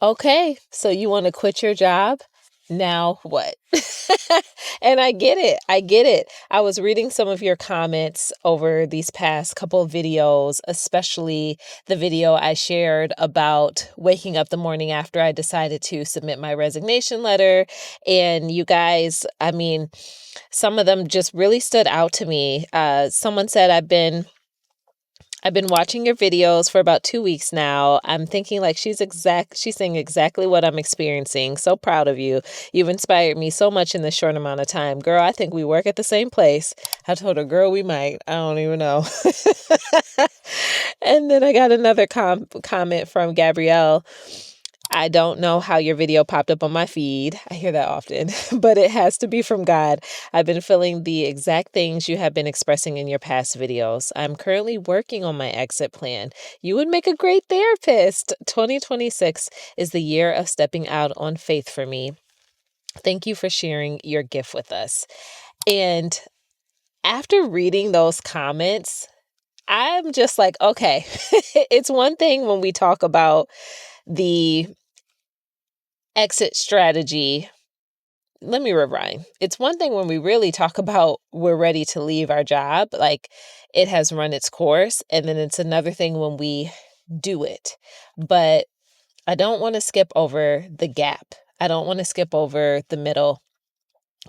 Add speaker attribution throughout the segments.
Speaker 1: Okay, so you want to quit your job? Now what? And I get it. I get it. I was reading some of your comments over these past couple of videos, especially the video I shared about waking up the morning after I decided to submit my resignation letter. And you guys, I mean, some of them just really stood out to me. Someone said, I've been watching your videos for about 2 weeks now. I'm thinking like she's saying exactly what I'm experiencing. So proud of you. You've inspired me so much in this short amount of time. Girl, I think we work at the same place. I told her, girl, we might. I don't even know. And then I got another comment from Gabrielle. I don't know how your video popped up on my feed. I hear that often, but it has to be from God. I've been feeling the exact things you have been expressing in your past videos. I'm currently working on my exit plan. You would make a great therapist. 2026 is the year of stepping out on faith for me. Thank you for sharing your gift with us. And after reading those comments, I'm just like, okay, it's one thing when we talk about the exit strategy. Let me rewind. It's one thing when we really talk about we're ready to leave our job, like it has run its course. And then it's another thing when we do it. But I don't want to skip over the gap. I don't want to skip over the middle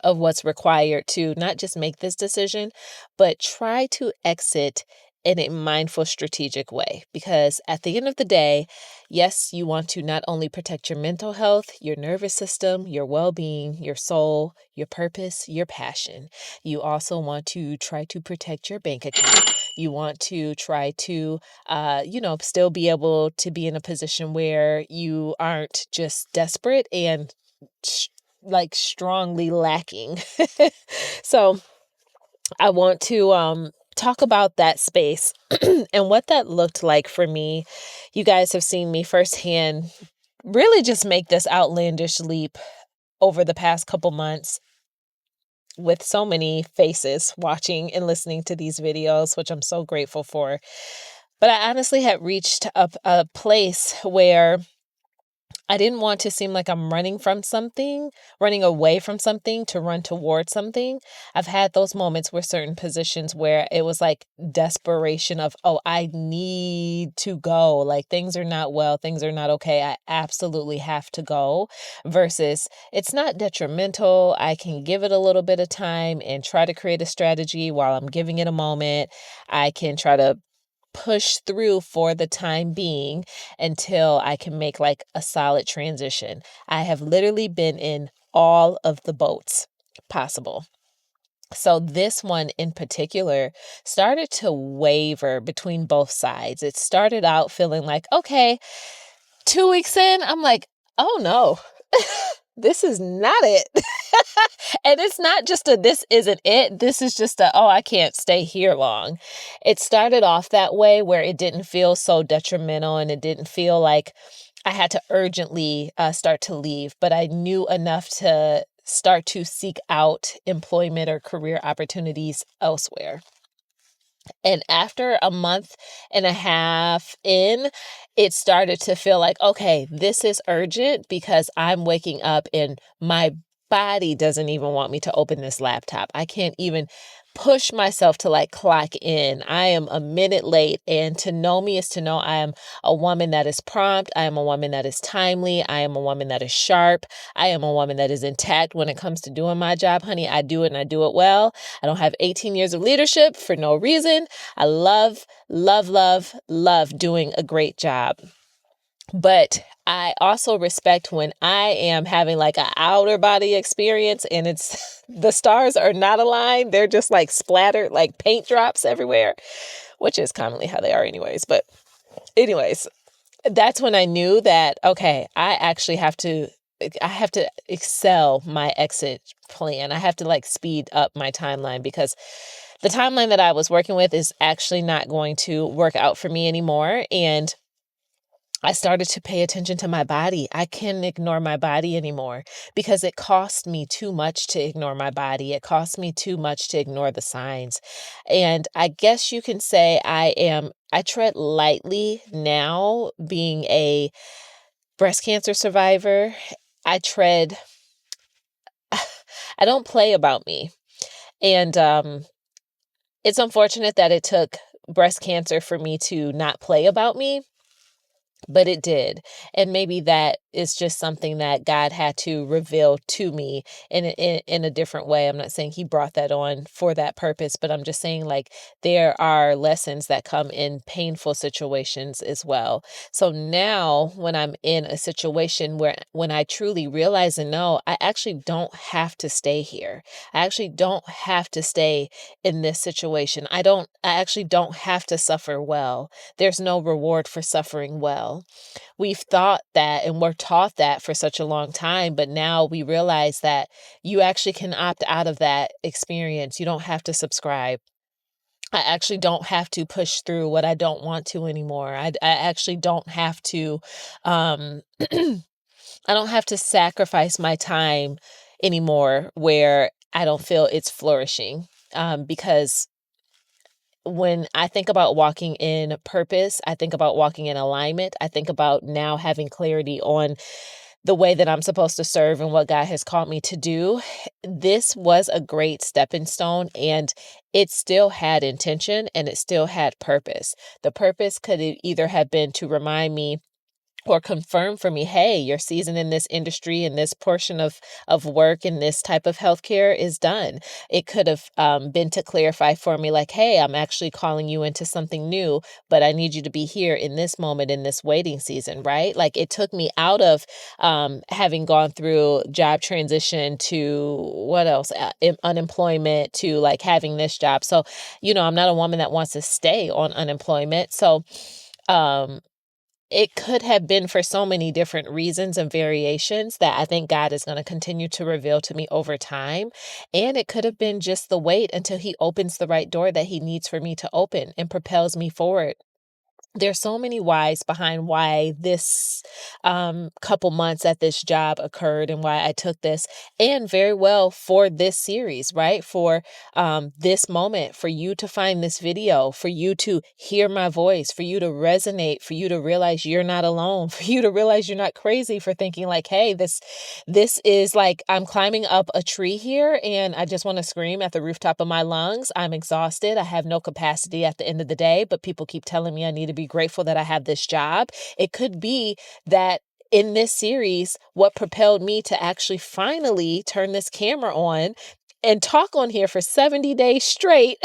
Speaker 1: of what's required to not just make this decision, but try to exit in a mindful, strategic way. Because at the end of the day, yes, you want to not only protect your mental health, your nervous system, your well-being, your soul, your purpose, your passion. You also want to try to protect your bank account. You want to try to, still be able to be in a position where you aren't just desperate and strongly lacking. So I want to talk about that space and what that looked like for me. You guys have seen me firsthand really just make this outlandish leap over the past couple months with so many faces watching and listening to these videos, which I'm so grateful for. But I honestly had reached a place where I didn't want to seem like I'm running away from something to run towards something. I've had those moments where certain positions where it was like desperation of, oh, I need to go. Like things are not well, things are not okay. I absolutely have to go versus it's not detrimental. I can give it a little bit of time and try to create a strategy while I'm giving it a moment. I can try to push through for the time being until I can make like a solid transition. I have literally been in all of the boats possible. So this one in particular started to waver between both sides. It started out feeling like, okay, 2 weeks in, I'm like, oh no, this is not it. And it's not just this isn't it. This is just oh, I can't stay here long. It started off that way where it didn't feel so detrimental and it didn't feel like I had to urgently start to leave, but I knew enough to start to seek out employment or career opportunities elsewhere. And after a month and a half in, it started to feel like, okay, this is urgent because I'm waking up and my body doesn't even want me to open this laptop. I can't even push myself to like clock in. I am a minute late. And to know me is to know I am a woman that is prompt. I am a woman that is timely. I am a woman that is sharp. I am a woman that is intact when it comes to doing my job, honey. I do it and I do it well. I don't have 18 years of leadership for no reason. I love, love, love, love doing a great job. But I also respect when I am having like an outer body experience and it's the stars are not aligned. They're just like splattered like paint drops everywhere, which is commonly how they are anyways. But anyways, that's when I knew that, okay, I have to excel my exit plan. I have to like speed up my timeline because the timeline that I was working with is actually not going to work out for me anymore. And I started to pay attention to my body. I can't ignore my body anymore because it cost me too much to ignore my body. It cost me too much to ignore the signs. And I guess you can say I tread lightly now being a breast cancer survivor. I tread, I don't play about me. And it's unfortunate that it took breast cancer for me to not play about me, but it did. And maybe that is just something that God had to reveal to me in a different way. I'm not saying he brought that on for that purpose, but I'm just saying like there are lessons that come in painful situations as well. So now when I'm in a situation where when I truly realize and know I actually don't have to stay here. I actually don't have to stay in this situation. I actually don't have to suffer well. There's no reward for suffering well. We've thought that and we're taught that for such a long time, but now we realize that you actually can opt out of that experience. You don't have to subscribe. I actually don't have to push through what I don't want to anymore. I actually don't have to, um, I don't have to sacrifice my time anymore where I don't feel it's flourishing. Because when I think about walking in purpose, I think about walking in alignment. I think about now having clarity on the way that I'm supposed to serve and what God has called me to do. This was a great stepping stone, and it still had intention and it still had purpose. The purpose could either have been to remind me or confirm for me, hey, your season in this industry and this portion of work and this type of healthcare is done. It could have been to clarify for me, like, hey, I'm actually calling you into something new, but I need you to be here in this moment in this waiting season, right? Like it took me out of having gone through job transition to what else? Unemployment to like having this job. So, I'm not a woman that wants to stay on unemployment. So, um, it could have been for so many different reasons and variations that I think God is going to continue to reveal to me over time. And it could have been just the wait until he opens the right door that he needs for me to open and propels me forward. There's so many whys behind why this couple months at this job occurred and why I took this, and very well for this series, right? For this moment, for you to find this video, for you to hear my voice, for you to resonate, for you to realize you're not alone, for you to realize you're not crazy for thinking like, hey, this is like I'm climbing up a tree here and I just want to scream at the rooftop of my lungs. I'm exhausted. I have no capacity at the end of the day, but people keep telling me I need to be grateful that I have this job. It could be that in this series, what propelled me to actually finally turn this camera on and talk on here for 70 days straight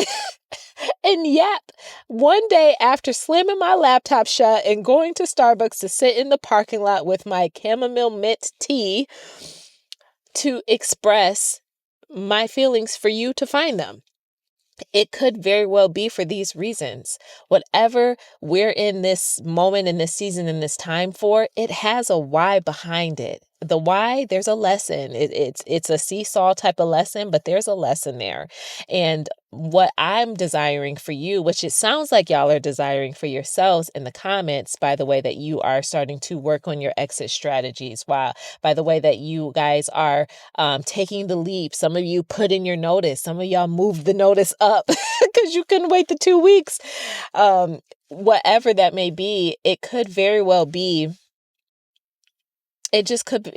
Speaker 1: and yap one day after slamming my laptop shut and going to Starbucks to sit in the parking lot with my chamomile mint tea to express my feelings for you to find them. It could very well be for these reasons. Whatever we're in this moment, in this season, in this time for, it has a why behind it. The why, there's a lesson. It's a seesaw type of lesson, but there's a lesson there. And what I'm desiring for you, which it sounds like y'all are desiring for yourselves in the comments, by the way that you are starting to work on your exit strategies, by the way that you guys are taking the leap. Some of you put in your notice. Some of y'all moved the notice up because you couldn't wait the 2 weeks. Whatever that may be, it could very well be. It just could.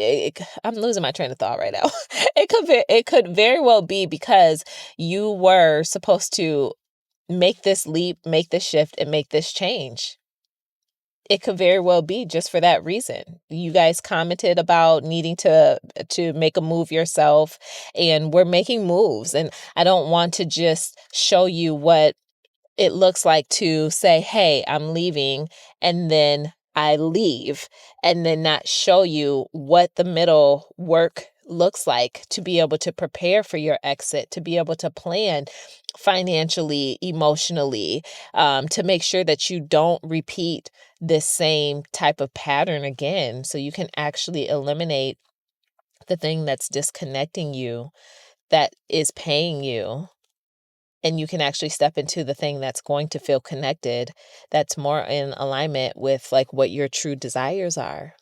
Speaker 1: I'm losing my train of thought right now. It could very well be because you were supposed to make this leap, make this shift, and make this change. It could very well be just for that reason. You guys commented about needing to make a move yourself, and we're making moves. And I don't want to just show you what it looks like to say, hey, I'm leaving, and then I leave, and then not show you what the middle work looks like to be able to prepare for your exit, to be able to plan financially, emotionally, to make sure that you don't repeat this same type of pattern again, so you can actually eliminate the thing that's disconnecting you, that is paying you, and you can actually step into the thing that's going to feel connected, that's more in alignment with like what your true desires are.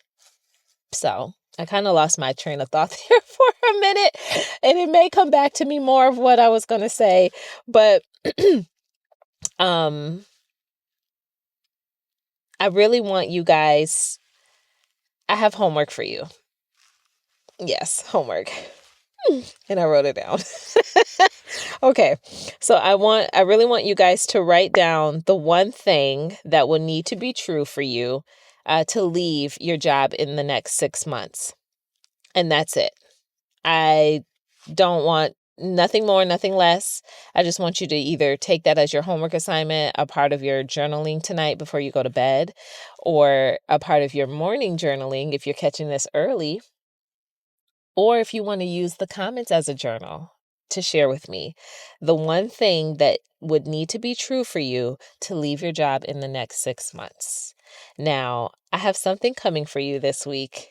Speaker 1: So I kind of lost my train of thought there for a minute, and it may come back to me more of what I was going to say, but I really want you guys, I have homework for you. Yes, homework. And I wrote it down. Okay. So I really want you guys to write down the one thing that will need to be true for you to leave your job in the next 6 months. And that's it. I don't want nothing more, nothing less. I just want you to either take that as your homework assignment, a part of your journaling tonight before you go to bed, or a part of your morning journaling if you're catching this early, or if you want to use the comments as a journal to share with me the one thing that would need to be true for you to leave your job in the next 6 months. Now, I have something coming for you this week,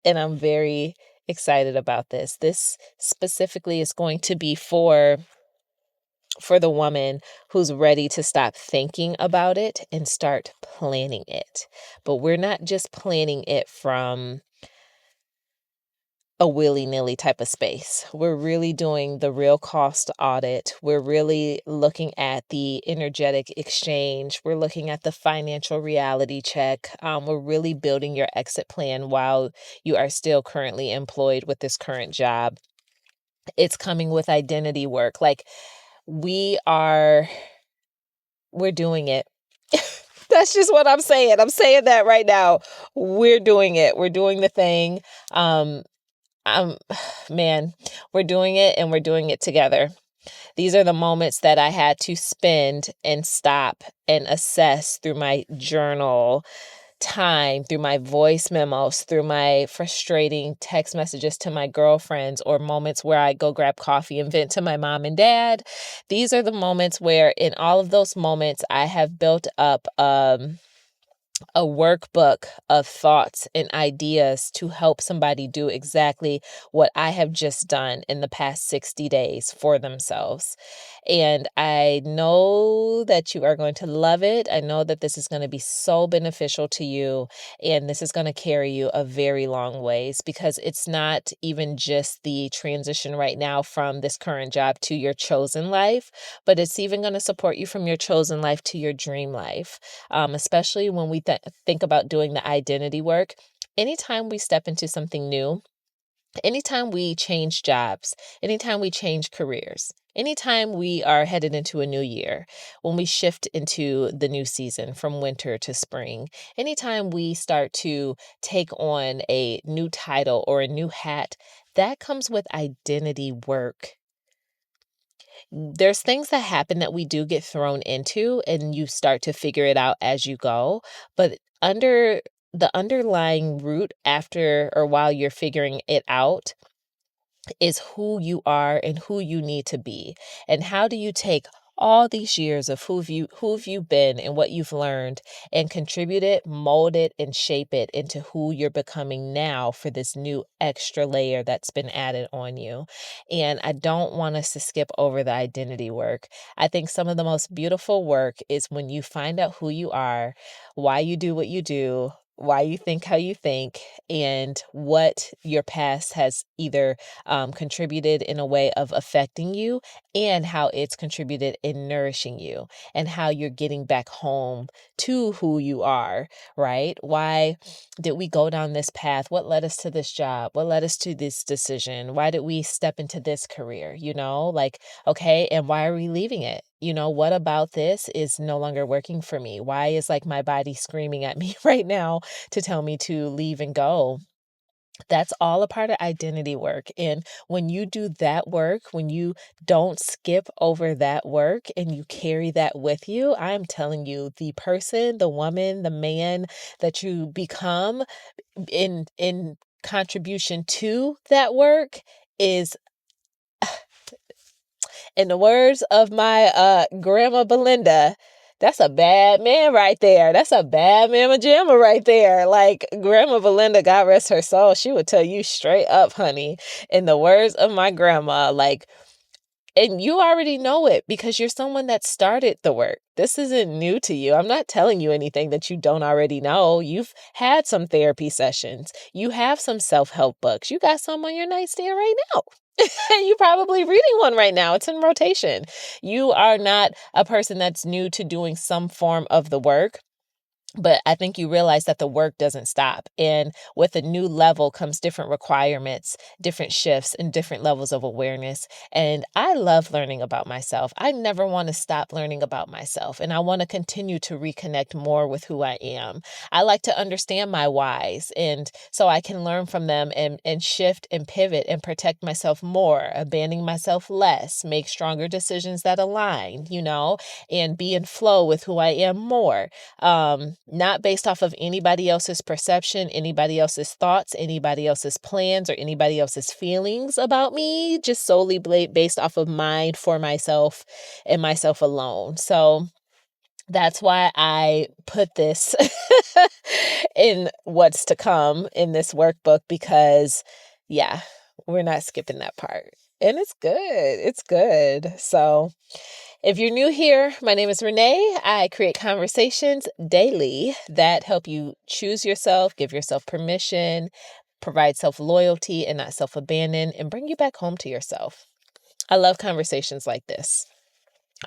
Speaker 1: and I'm very excited about this. This specifically is going to be for the woman who's ready to stop thinking about it and start planning it. But we're not just planning it from a willy-nilly type of space. We're really doing the real cost audit. We're really looking at the energetic exchange. We're looking at the financial reality check. We're really building your exit plan while you are still currently employed with this current job. It's coming with identity work. Like we're doing it. That's just what I'm saying. I'm saying that right now. We're doing it. We're doing the thing. Um, man, we're doing it and we're doing it together. These are the moments that I had to spend and stop and assess through my journal time, through my voice memos, through my frustrating text messages to my girlfriends, or moments where I go grab coffee and vent to my mom and dad. These are the moments where in all of those moments, I have built up, a workbook of thoughts and ideas to help somebody do exactly what I have just done in the past 60 days for themselves. And I know that you are going to love it. I know that this is going to be so beneficial to you, and this is going to carry you a very long ways, because it's not even just the transition right now from this current job to your chosen life, but it's even going to support you from your chosen life to your dream life. Especially when we think about doing the identity work. Anytime we step into something new, anytime we change jobs, anytime we change careers, anytime we are headed into a new year, when we shift into the new season from winter to spring, anytime we start to take on a new title or a new hat, that comes with identity work. There's things that happen that we do get thrown into, and you start to figure it out as you go. But under the underlying root, after or while you're figuring it out, is who you are and who you need to be. And how do you take all these years of who've you been and what you've learned and contribute it, mold it, and shape it into who you're becoming now for this new extra layer that's been added on you. And I don't want us to skip over the identity work. I think some of the most beautiful work is when you find out who you are, why you do what you do, why you think how you think, and what your past has either contributed in a way of affecting you, and how it's contributed in nourishing you, and how you're getting back home to who you are, right? Why did we go down this path? What led us to this job? What led us to this decision? Why did we step into this career? Like, okay, and why are we leaving it? What about this is no longer working for me? Why is like my body screaming at me right now to tell me to leave and go? That's all a part of identity work. And when you do that work, when you don't skip over that work and you carry that with you, I'm telling you, the person, the woman, the man that you become in contribution to that work is, in the words of my grandma Belinda, that's a bad man right there. That's a bad mama jamma right there. Like Grandma Belinda, God rest her soul, she would tell you straight up, honey, in the words of my grandma, like, and you already know it because you're someone that started the work. This isn't new to you. I'm not telling you anything that you don't already know. You've had some therapy sessions. You have some self-help books. You got some on your nightstand right now. You're probably reading one right now. It's in rotation. You are not a person that's new to doing some form of the work. But I think you realize that the work doesn't stop. And with a new level comes different requirements, different shifts, and different levels of awareness. And I love learning about myself. I never want to stop learning about myself. And I want to continue to reconnect more with who I am. I like to understand my whys, and so I can learn from them and shift and pivot and protect myself more, abandoning myself less, make stronger decisions that align, and be in flow with who I am more, not based off of anybody else's perception, anybody else's thoughts, anybody else's plans, or anybody else's feelings about me, just solely based off of mine for myself and myself alone. So that's why I put this in what's to come in this workbook, because yeah, we're not skipping that part. And it's good. It's good. So if you're new here, my name is Renee. I create conversations daily that help you choose yourself, give yourself permission, provide self-loyalty and not self-abandon, and bring you back home to yourself. I love conversations like this.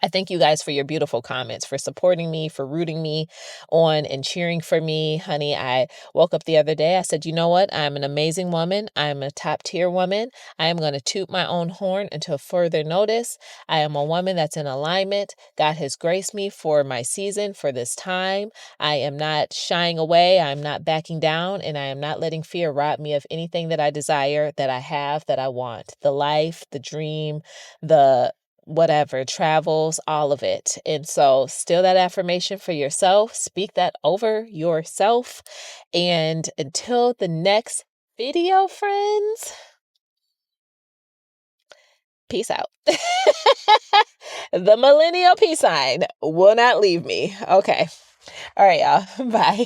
Speaker 1: I thank you guys for your beautiful comments, for supporting me, for rooting me on and cheering for me. Honey, I woke up the other day. I said, you know what? I'm an amazing woman. I'm a top tier woman. I am going to toot my own horn until further notice. I am a woman that's in alignment. God has graced me for my season, for this time. I am not shying away. I'm not backing down, and I am not letting fear rob me of anything that I desire, that I have, that I want. The life, the dream, the whatever, travels, all of it. And so steal that affirmation for yourself, speak that over yourself. And until the next video, friends, peace out. The millennial peace sign will not leave me. Okay. All right, y'all. Bye.